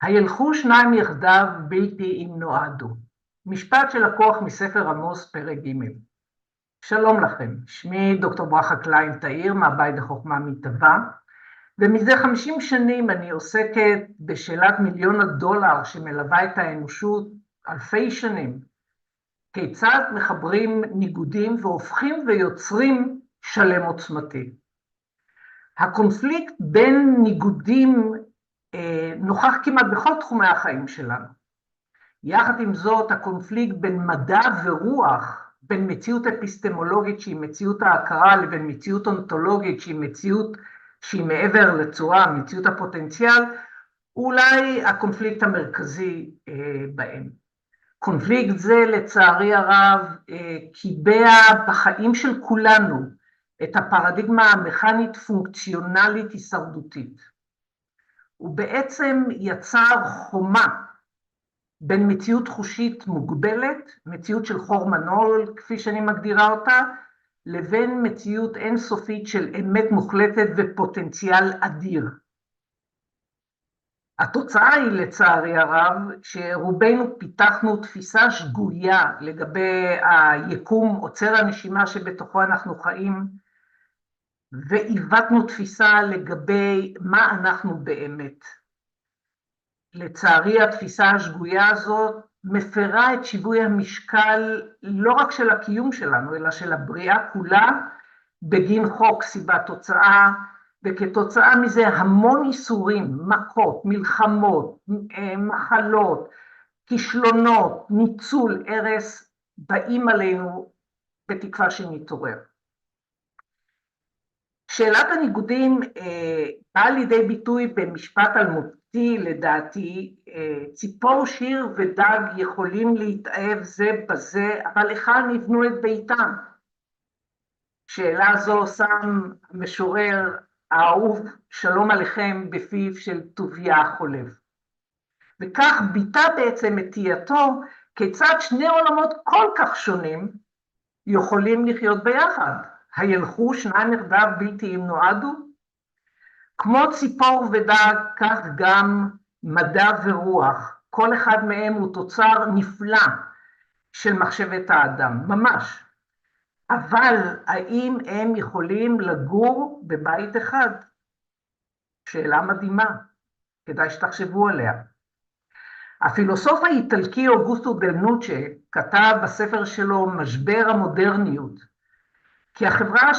הילכו שניים יחדיו בלתי אם נועדו. משפט שלקוח מספר עמוס פרק ג'. שלום לכם, שמי דוקטור ברכה קליין תאיר מהבית לחוכמה מתהווה, ומזה 50 שנים אני עוסקת בשאלת מיליון הדולר שמלווה את האנושות אלפי שנים. כיצד מחברים ניגודים והופכים ויוצרים שלם עוצמתי. הקונפליקט בין ניגודים נוכח כמעט בכל תחומי החיים שלנו. יחד עם זאת, הקונפליקט בין מדע ורוח, בין מציאות אפיסטמולוגית שהיא מציאות ההכרה לבין מציאות אונתולוגית שהיא מציאות שהיא מעבר לצורה, מציאות הפוטנציאל, אולי הקונפליקט המרכזי בהם. קונפליקט זה לצערי הרב קיבע בחיים של כולנו את הפרדיגמה המכנית פונקציונלית הישרדותית. הוא בעצם יצר חומה בין מציאות חושית מוגבלת, מציאות של חור מנעול, כפי שאני מגדירה אותה, לבין מציאות אינסופית של אמת מוחלטת ופוטנציאל אדיר. התוצאה היא לצערי הרב שרובנו פיתחנו תפיסה שגויה לגבי היקום עוצר הנשימה שבתוכו אנחנו חיים, ועיוותנו תפיסה לגבי מה אנחנו באמת. לצערי התפיסה השגויה הזאת מפרה את שיווי המשקל לא רק של הקיום שלנו, אלא של הבריאה כולה, בגין חוק סיבה תוצאה, וכתוצאה מזה המון איסורים, מכות, מלחמות, מחלות, כישלונות, ניצול, הרס, באים עלינו בתקווה שנתעורר. שאלת הניגודים באה לידי ביטוי במשפט אלמותי, לדעתי, ציפור, שיר ודג יכולים להתאהב זה בזה, אבל היכן יבנו את ביתם? שאלה זו שם המשורר האהוב שלום עליכם בפיו של טוביה החולב. וכך ביטא בעצם את תהייתו כיצד שני עולמות כל כך שונים יכולים לחיות ביחד. הילכו שניים יחדיו בלתי אם נועדו? כמו ציפור ודג, כך גם מדע ורוח. כל אחד מהם הוא תוצר נפלא של מחשבת האדם, ממש. אבל האם הם יכולים לגור בבית אחד? שאלה מדהימה, כדאי שתחשבו עליה. הפילוסוף האיטלקי אוגוסטו דל נוצ'ה כתב בספר שלו משבר המודרניות, כי החברה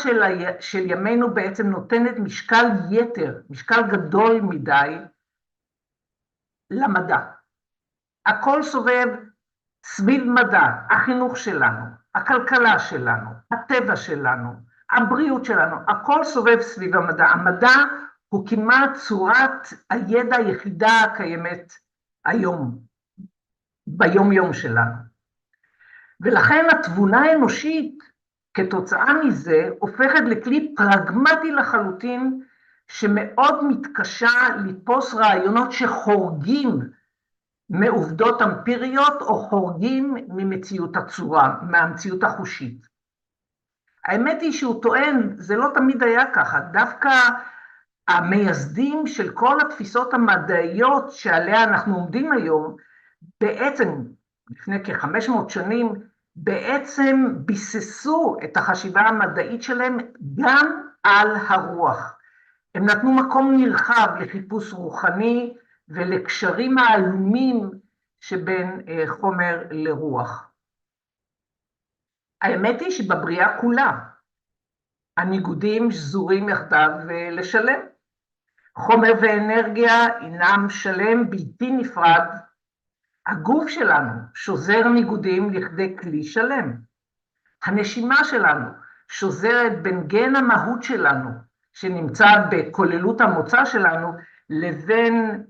של ימינו בעצם נותנת משקל יתר, משקל גדול מדי למדע. הכל סובב סביב מדע, החינוך שלנו, הכלכלה שלנו, הטבע שלנו, הבריאות שלנו, הכל סובב סביב המדע. המדע הוא כמעט צורת הידע היחידה הקיימת היום, ביום יום שלנו. ולכן התבונה האנושית, כתוצאה מזה, הופכת לכלי פרגמטי לחלוטין, שמאוד מתקשה לתפוס רעיונות שחורגים מעובדות אמפיריות, או חורגים ממציאות הצורה, מהמציאות החושית. האמת היא שהוא טוען, זה לא תמיד היה ככה, דווקא המייסדים של כל התפיסות המדעיות שעליה אנחנו עומדים היום, בעצם לפני כ-500 שנים, בעצם ביססו את החשיבה המדעית שלהם גם על הרוח. הם נתנו מקום נרחב לחיפוש רוחני ולקשרים העלומים שבין חומר לרוח. האמת היא שבבריאה כולה הניגודים שזורים יחדיו לשלם. חומר ואנרגיה אינם שלם בלתי נפרד. הגוף שלנו שוזר ניגודים לכדי כלי שלם. הנשימה שלנו שוזרת בין גן המהות שלנו, שנמצא בכוללות המוצא שלנו, לבין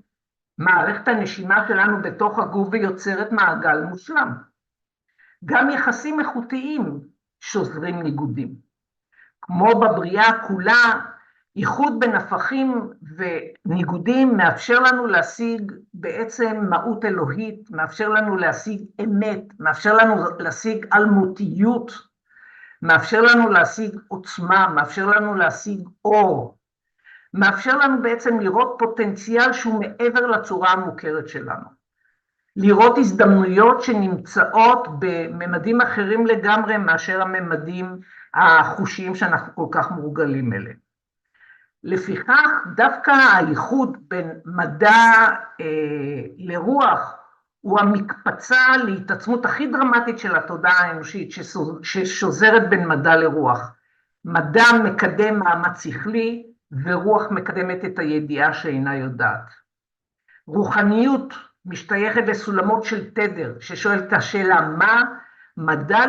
מערכת הנשימה שלנו בתוך הגוף ויוצרת מעגל מושלם. גם יחסים איכותיים שוזרים ניגודים. כמו בבריאה כולה, איחוד בין הפכים וניגודים מאפשר לנו להשיג בעצם מהות אלוהית, מאפשר לנו להשיג אמת, מאפשר לנו להשיג אלמותיות, מאפשר לנו להשיג עוצמה, מאפשר לנו להשיג אור, מאפשר לנו בעצם לראות פוטנציאל שהוא מעבר לצורה המוכרת שלנו. לראות הזדמנויות שנמצאות בממדים אחרים לגמרי מאשר הממדים החושיים שאנחנו כל כך מורגלים אליהם. לפיכך, דווקא הייחוד בין מדע לרוח הוא המקפצה להתעצמות הכי דרמטית של התודעה האנושית ששוזרת בין מדע לרוח. מדע מקדם מאמץ שכלי ורוח מקדמת את הידיעה שאינה יודעת. רוחניות משתייכת לסולמות של תדר ששואל את השאלה מה, מדע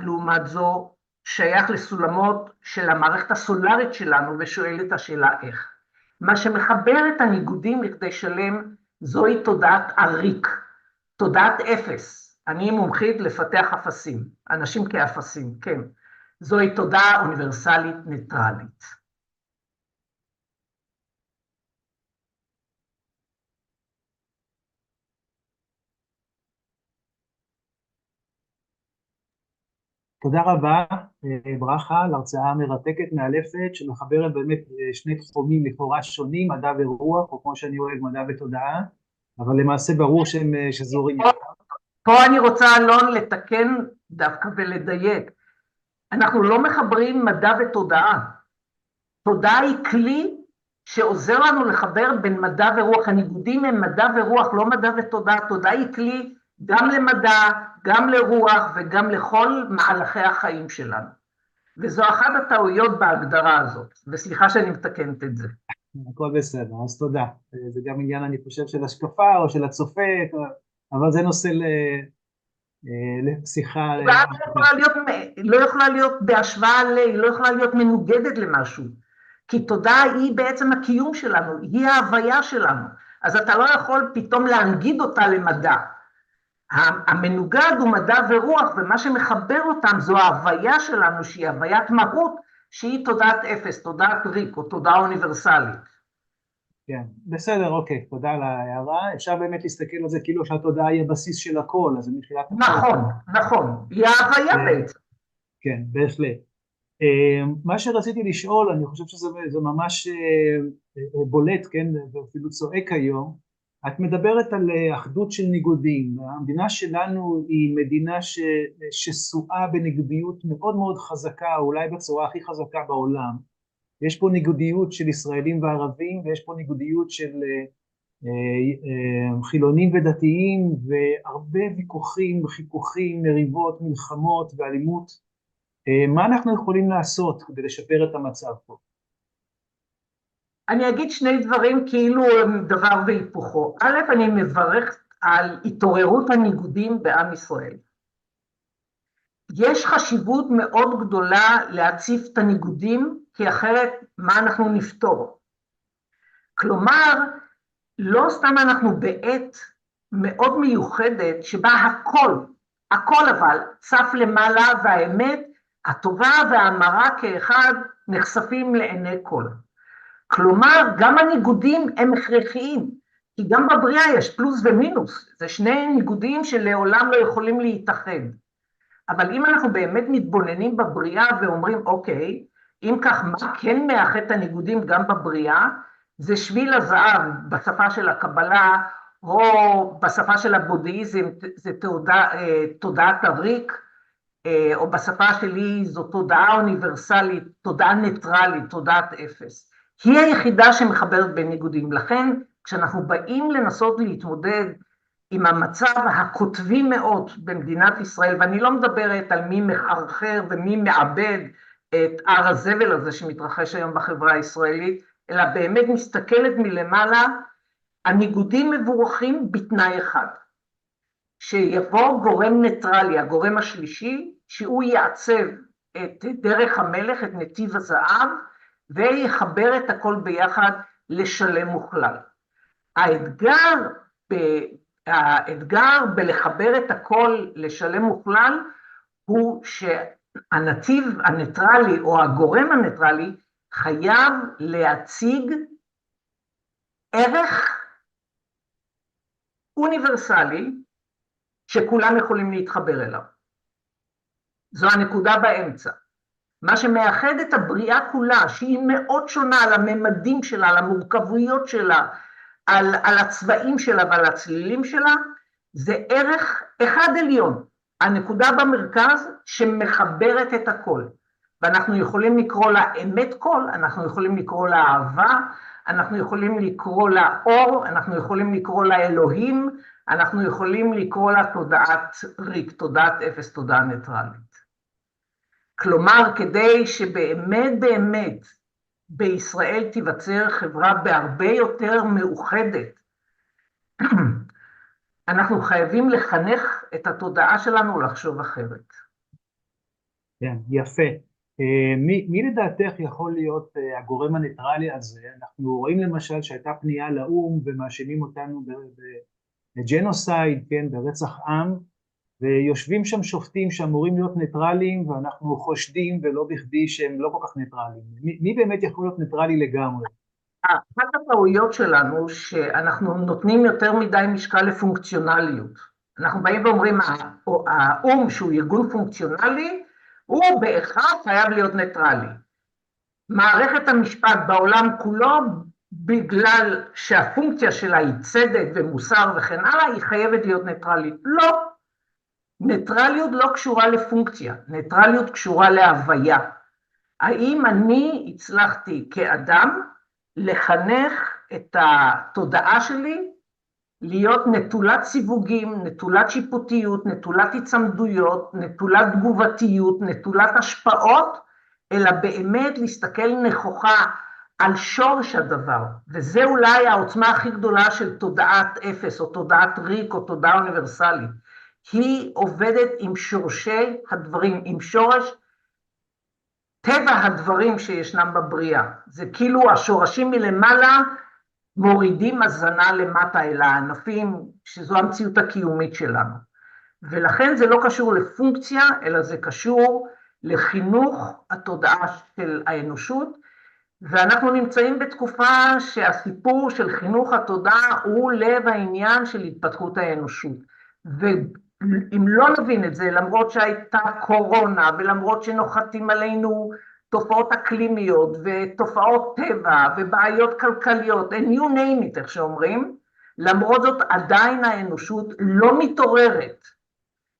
לעומת זו שייך לסולמות של המערכת הסולרית שלנו ושואל את השאלה איך. מה שמחבר את הניגודים לכדי שלם זוהי תודעת אריק, תודעת אפס. אני מומחית לפתח אפסים, אנשים כאפסים, כן. זוהי תודעה אוניברסלית ניטרלית. תודה רבה, ברכה, על הרצאה מרתקת, מאלפת, שמחברת באמת שני תחומים לכאורה שונים, מדע ורוח, או כמו שאני אוהב, מדע ותודעה, אבל למעשה ברור שהם שזורים. פה אני רוצה, אלון, לתקן דווקא ולדייק. אנחנו לא מחברים מדע ותודעה. תודעה היא כלי שעוזר לנו לחבר בין מדע ורוח. הניגודים הם מדע ורוח, לא מדע ותודעה. תודעה היא כלי גם למדע, גם לרוח וגם לכל מהלכי החיים שלנו. וזו אחת הטעויות בהגדרה הזאת, וסליחה שאני מתקנת את זה. הכל בסדר, אז תודה. זה גם עניין, אני חושב, של השקפה או של הצופה, אבל זה נושא לשיחה. תודעה לא יכולה להיות בהשוואה, היא לא יכולה להיות מנוגדת למשהו, כי תודעה היא בעצם הקיום שלנו, היא ההוויה שלנו, אז אתה לא יכול פתאום להנגיד אותה למדע. המנוגד הוא מדע ורוח, ומה שמחבר אותם זו ההוויה שלנו, שהיא הוויית מהות, שהיא תודעת אפס, תודעת ריק, או תודעה אוניברסלית. כן, בסדר, אוקיי, תודה על ההערה. אפשר באמת להסתכל על זה כאילו שהתודעה היא הבסיס של הכל, אז מתחילת... נכון, נכון, היא ההוויה בעצם. כן, בהחלט. מה שרציתי לשאול, אני חושב שזה ממש בולט, כן, ואפילו צועק היום, את מדברת על אחדות של ניגודים. המדינה שלנו היא מדינה שסועה בניגודיות מאוד מאוד חזקה, אולי בצורה הכי חזקה בעולם. יש פה ניגודיות של ישראלים וערבים, ויש פה ניגודיות של חילונים ודתיים, והרבה ויכוחים, חיכוכים, מריבות, מלחמות ואלימות. מה אנחנו יכולים לעשות כדי לשפר את המצב פה? אני אגיד שני דברים כאילו הם דבר והיפוכו. א', אני מברך על התעוררות הניגודים בעם ישראל. יש חשיבות מאוד גדולה להציף את הניגודים, כי אחרת מה אנחנו נפתור? כלומר, לא סתם אנחנו בעת מאוד מיוחדת שבה הכל אבל צף למעלה, והאמת הטובה והמרה כאחד נחשפים לעיני כל. כלומר, גם הניגודים הם הכרחיים, כי גם בבריאה יש פלוס ומינוס, זה שני ניגודים שלעולם לא יכולים להתאחד. אבל אם אנחנו באמת מתבוננים בבריאה ואומרים, אוקיי, אם כך, מה כן מאחד את הניגודים גם בבריאה? זה שביל הזהב בשפה של הקבלה, או בשפה של הבודהיזם, זה תודעת הריק, או בשפה שלי זו תודעה אוניברסלית, תודעה ניטרלית, תודעת אפס. היא היחידה שמחברת בין ניגודים. לכן, כשאנחנו באים לנסות להתמודד עם המצב הכותבי מאוד במדינת ישראל, ואני לא מדברת על מי מחרחר ומי מעבד את הר הזבל הזה שמתרחש היום בחברה הישראלית, אלא באמת מסתכלת מלמעלה, הניגודים מבורכים בתנאי אחד, שיבוא גורם ניטרלי, הגורם השלישי, שהוא יעצב את דרך המלך, את נתיב הזהב, ויחבר את הכל ביחד לשלם מוכלל. האתגר בלחבר את הכל לשלם מוכלל, הוא שהנתיב הניטרלי או הגורם הניטרלי חייב להציג ערך אוניברסלי שכולם יכולים להתחבר אליו. זו הנקודה באמצע. מה שמאחד את הבריאה כולה, שהיא מאוד שונה על הממדים שלה, על המורכבויות שלה, על הצבעים שלה ועל הצלילים שלה, זה ערך אחד עליון, הנקודה במרכז שמחברת את הכל. ואנחנו יכולים לקרוא לה אמת קול, אנחנו יכולים לקרוא לה אהבה, אנחנו יכולים לקרוא לה אור, אנחנו יכולים לקרוא לה אלוהים, אנחנו יכולים לקרוא לה תודעת ריק, תודעת אפס, תודעה ניטרלית. כלומר, כדי שבאמת באמת בישראל תיווצר חברה בהרבה יותר מאוחדת, אנחנו חייבים לחנך את התודעה שלנו לחשוב אחרת. כן, יפה. מי לדעתך יכול להיות הגורם הניטרלי הזה? אנחנו רואים למשל שהייתה פנייה לאו"ם ומאשימים אותנו בג'נוסייד, כן, ברצח עם, ויושבים שם שופטים שאמורים להיות ניטרליים, ואנחנו חושדים ולא בכדי שהם לא כל כך ניטרליים. מי באמת יכול להיות ניטרלי לגמרי? אחת הטעויות שלנו שאנחנו נותנים יותר מדי משקל לפונקציונליות. אנחנו באים ואומרים, האו"ם שהוא ארגון פונקציונלי, הוא בהכרח חייב להיות ניטרלי. מערכת המשפט בעולם כולו, בגלל שהפונקציה שלה היא צדק ומוסר וכן הלאה, היא חייבת להיות ניטרלית. לא. ניטרליות לא קשורה לפונקציה, ניטרליות קשורה להוויה. האם אני הצלחתי כאדם לחנך את התודעה שלי להיות נטולת סיווגים, נטולת שיפוטיות, נטולת הצמדויות, נטולת תגובתיות, נטולת השפעות, אלא באמת להסתכל נכוחה על שורש הדבר. וזה אולי העוצמה הכי גדולה של תודעת אפס, או תודעת ריק, או תודעה אוניברסלית. היא עובדת עם שורשי הדברים, עם שורש טבע הדברים שישנם בבריאה. זה כאילו השורשים מלמעלה מורידים הזנה למטה אל הענפים, שזו המציאות הקיומית שלנו. ולכן זה לא קשור לפונקציה, אלא זה קשור לחינוך התודעה של האנושות, ואנחנו נמצאים בתקופה שהסיפור של חינוך התודעה הוא לב העניין של התפתחות האנושות. ואם לא נבין את זה, למרות שהייתה קורונה, ולמרות שנוחתים עלינו תופעות אקלימיות, ותופעות טבע, ובעיות כלכליות, and you name it, איך שאומרים, למרות זאת עדיין האנושות לא מתעוררת.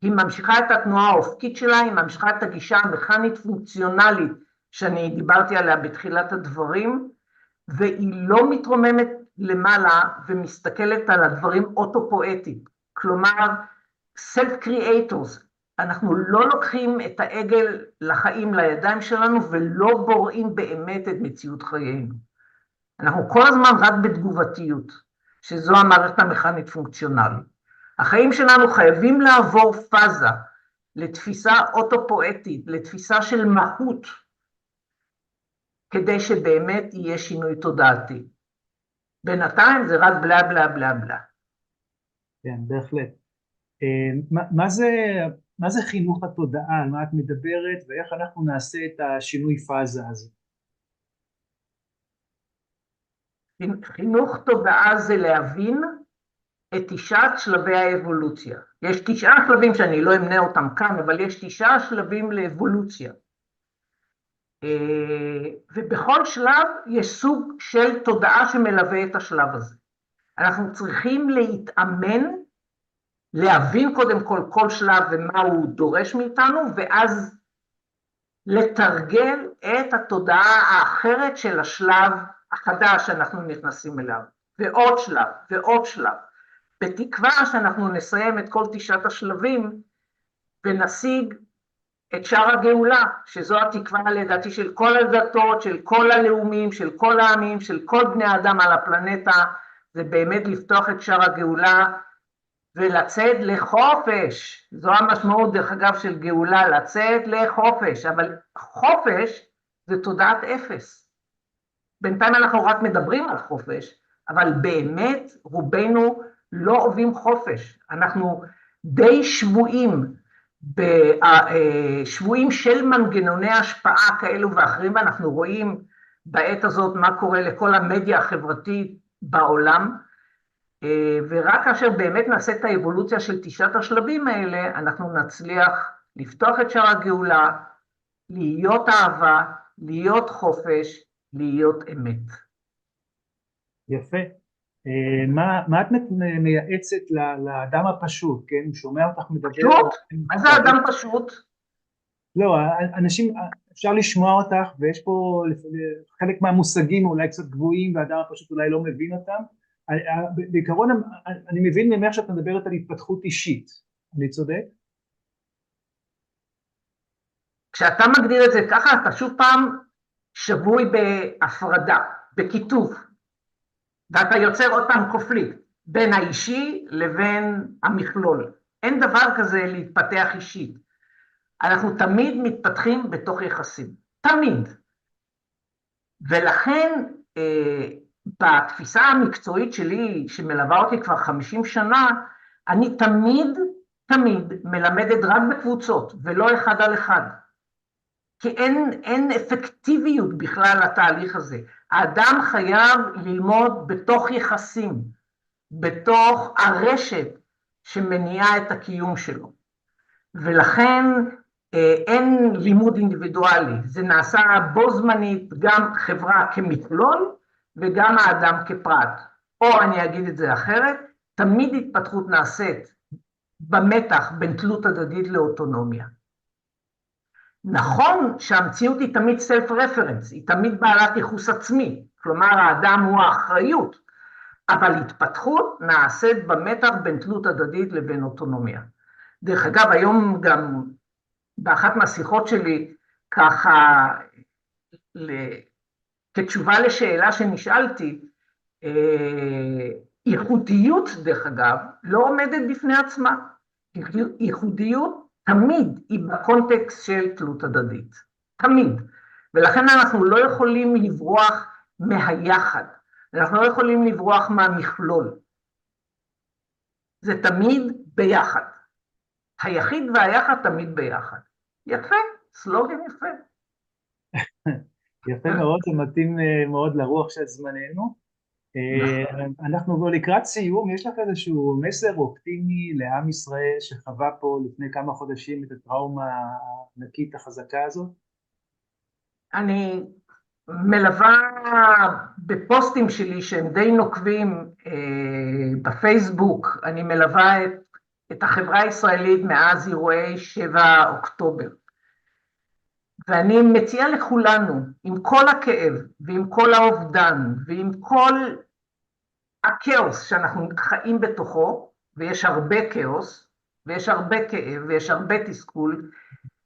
היא ממשיכה את התנועה האופקית שלה, היא ממשיכה את הגישה המכנית פונקציונלית, שאני דיברתי עליה בתחילת הדברים, והיא לא מתרוממת למעלה ומסתכלת על הדברים אוטופואטית. כלומר, self-creators, אנחנו לא לוקחים את העגל לחיים לידיים שלנו ולא בוראים באמת את מציאות חיינו. אנחנו כל הזמן רק בתגובתיות, שזו המערכת המכנית פונקציונלית. החיים שלנו חייבים לעבור פאזה לתפיסה אוטופואטית, לתפיסה של מהות, כדי שבאמת יהיה שינוי תודעתי. בינתיים זה רק בלה בלה בלה בלה. כן, בהחלט. מה זה חינוך התודעה? על מה את מדברת ואיך אנחנו נעשה את השינוי פאזה הזה? חינוך תודעה זה להבין את 9 שלבי האבולוציה. יש 9 שלבים שאני לא אמנה אותם כאן, אבל יש 9 שלבים לאבולוציה. ובכל שלב יש סוג של תודעה שמלווה את השלב הזה. אנחנו צריכים להתאמן, להבין קודם כל שלב ומה הוא דורש מאיתנו, ואז לתרגל את התודעה האחרת של השלב החדש שאנחנו נכנסים אליו, ועוד שלב ועוד שלב, בתקווה שאנחנו נסיים את כל 9 השלבים ונשיג את שער הגאולה, שזו התקווה לדעתי של כל הדתות, של כל הלאומים, של כל העמים, של כל בני האדם על הפלנטה, זה באמת לפתוח את שער הגאולה ולצאת לחופש. זו המשמעות דרך אגב של גאולה, לצאת לחופש, אבל חופש זה תודעת אפס. בינתיים אנחנו רק מדברים על חופש, אבל באמת רובנו לא אוהבים חופש. אנחנו די שבויים של מנגנוני השפעה כאלו ואחרים, ואנחנו רואים בעת הזאת מה קורה לכל המדיה החברתית בעולם, ורק כאשר באמת נעשה את האבולוציה של 9 השלבים האלה, אנחנו נצליח לפתוח את שער הגאולה, להיות אהבה, להיות חופש, להיות אמת. יפה. מה את מייעצת לאדם הפשוט, כן? הוא שומע אותך מדבר... פשוט? מה זה אדם פשוט? לא, אנשים, אפשר לשמוע אותך, ויש פה חלק מהמושגים אולי קצת גבוהים, והאדם הפשוט אולי לא מבין אותם. בעיקרון, אני מבין ממך שאת מדברת על התפתחות אישית. אני צודק? כשאתה מגדיר את זה ככה, אתה שוב פעם שבוי בהפרדה, בכיתוב, ואתה יוצר עוד פעם קופליקט בין האישי לבין המכלול. אין דבר כזה להתפתח אישית. אנחנו תמיד מתפתחים בתוך יחסים, תמיד. ולכן בתפיסה המקצועית שלי, שמלווה אותי כבר 50 שנה, אני תמיד מלמדת רק בקבוצות, ולא אחד על אחד. כי אין אפקטיביות בכלל לתהליך הזה. האדם חייב ללמוד בתוך יחסים, בתוך הרשת שמניעה את הקיום שלו. ולכן אין לימוד אינדיבידואלי, זה נעשה בו זמנית גם חברה כמכלול וגם האדם כפרט. או אני אגיד את זה אחרת, תמיד התפתחות נעשית במתח בין תלות הדדית לאוטונומיה. נכון שהמציאות היא תמיד סלף רפרנס, היא תמיד בעלת ייחוס עצמי, כלומר האדם הוא האחריות, אבל התפתחות נעשית במתח בין תלות הדדית לבין אוטונומיה. דרך אגב, היום גם באחת מהשיחות שלי, ככה, כתשובה לשאלה שנשאלתי, ייחודיות, דרך אגב, לא עומדת בפני עצמה. ייחודיות תמיד היא בקונטקסט של תלות הדדית. תמיד. ולכן אנחנו לא יכולים לברוח מהיחד. אנחנו לא יכולים לברוח מהמכלול. זה תמיד ביחד. היחיד והיחד תמיד ביחד. יפה, סלוגן יפה. יפה מאוד, זה מתאים מאוד לרוח של זמננו. אנחנו כבר לקראת סיום, יש לך איזשהו מסר אופטימי לעם ישראל שחווה פה לפני כמה חודשים את הטראומה הענקית החזקה הזאת? אני מלווה בפוסטים שלי שהם די נוקבים בפייסבוק, אני מלווה את החברה הישראלית מאז אירועי 7 אוקטובר. ואני מציעה לכולנו, עם כל הכאב ועם כל האובדן ועם כל הכאוס שאנחנו חיים בתוכו, ויש הרבה כאוס, ויש הרבה כאב ויש הרבה תסכול,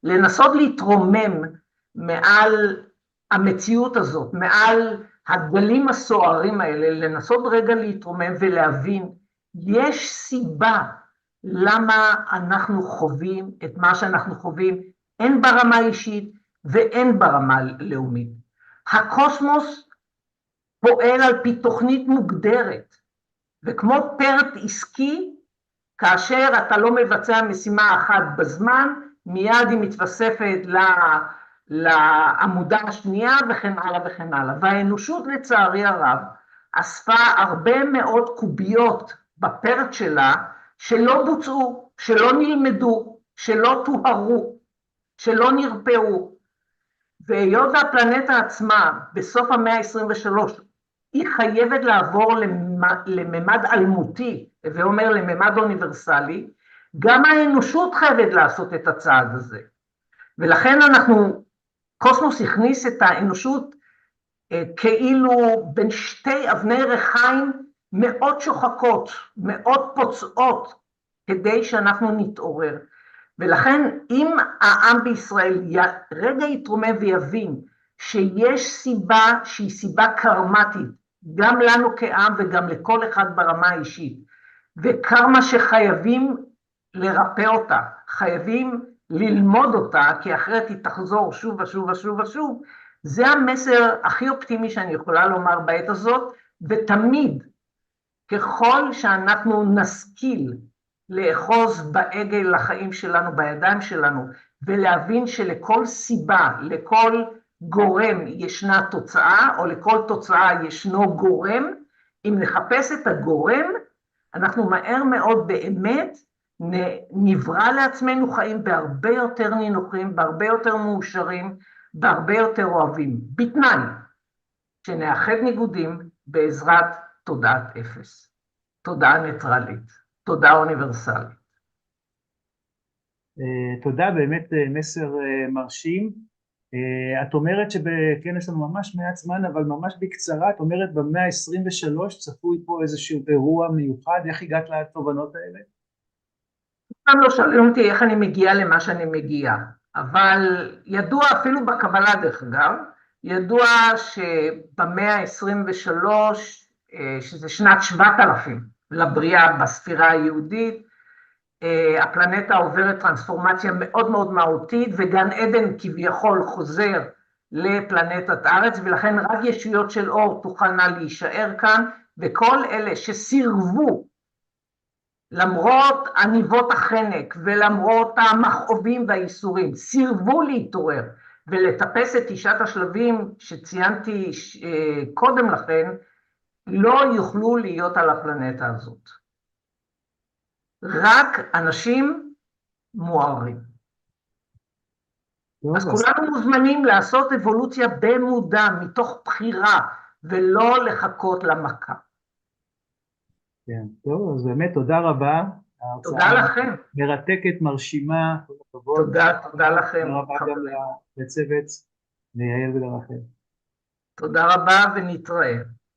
לנסות להתרומם מעל המציאות הזאת, מעל הגלים הסוערים האלה, לנסות רגע להתרומם ולהבין, יש סיבה למה אנחנו חווים את מה שאנחנו חווים, אין ברמה אישית ואין ברמה לאומית. הקוסמוס פועל על פי תוכנית מוגדרת, וכמו פרט עסקי, כאשר אתה לא מבצע משימה אחת בזמן, מיד היא מתווספת לעמודה השנייה וכן הלאה וכן הלאה. והאנושות לצערי הרב אספה הרבה מאוד קוביות בפרט שלה, שלא בוצעו, שלא נלמדו, שלא תוארו, שלא נרפאו. והיות והפלנטה עצמה בסוף המאה ה-23, היא חייבת לעבור לממד אלמותי, ואומר לממד אוניברסלי, גם האנושות חייבת לעשות את הצעד הזה. ולכן קוסמוס הכניס את האנושות כאילו בין שתי אבני ריחיים מאוד שוחקות, מאוד פוצעות, כדי שאנחנו נתעורר. ולכן אם העם בישראל רגע יתרומם ויבין שיש סיבה שהיא סיבה קרמטית, גם לנו כעם וגם לכל אחד ברמה האישית, וקרמה שחייבים לרפא אותה, חייבים ללמוד אותה, כי אחרת היא תחזור שוב ושוב ושוב ושוב, זה המסר הכי אופטימי שאני יכולה לומר בעת הזאת, ותמיד, ככל שאנחנו נשכיל לאחוז בעגל לחיים שלנו, בידיים שלנו, ולהבין שלכל סיבה, לכל גורם ישנה תוצאה, או לכל תוצאה ישנו גורם, אם נחפש את הגורם, אנחנו מהר מאוד באמת נברא לעצמנו חיים בהרבה יותר נינוחים, בהרבה יותר מאושרים, בהרבה יותר אוהבים, בתנאי שנאחד ניגודים בעזרת תודעת אפס, תודעה ניטרלית, תודעה אוניברסלית. תודה, באמת מסר מרשים. את אומרת שכן יש לנו ממש מעט זמן, אבל ממש בקצרה, את אומרת במאה ה-23 צפוי פה איזשהו אירוע מיוחד, איך הגעת לתובנות האלה? פעם לא שואלים אותי איך אני מגיעה למה שאני מגיעה, אבל ידוע אפילו בקבלה דרך אגב, ידוע שבמאה ה-23, שזה שנת 7,000 לבריאה בספירה היהודית, הפלנטה עוברת טרנספורמציה מאוד מאוד מהותית, וגן עדן כביכול חוזר לפלנטת הארץ, ולכן רק ישויות של אור תוכלנה להישאר כאן, וכל אלה שסירבו, למרות עניבות החנק ולמרות המכאובים והאיסורים, סירבו להתעורר ולטפס את תשעת השלבים שציינתי קודם לכן, לא יוכלו להיות על הפלנטה הזאת. רק אנשים מוארים. אז כולנו מוזמנים לעשות אבולוציה במודע, מתוך בחירה, ולא לחכות למכה. כן, טוב, אז באמת תודה רבה. תודה לכם. מרתקת, מרשימה, כל הכבוד. תודה לכם. תודה רבה גם לצוות, ליעל ולרחל. תודה רבה ונתראה.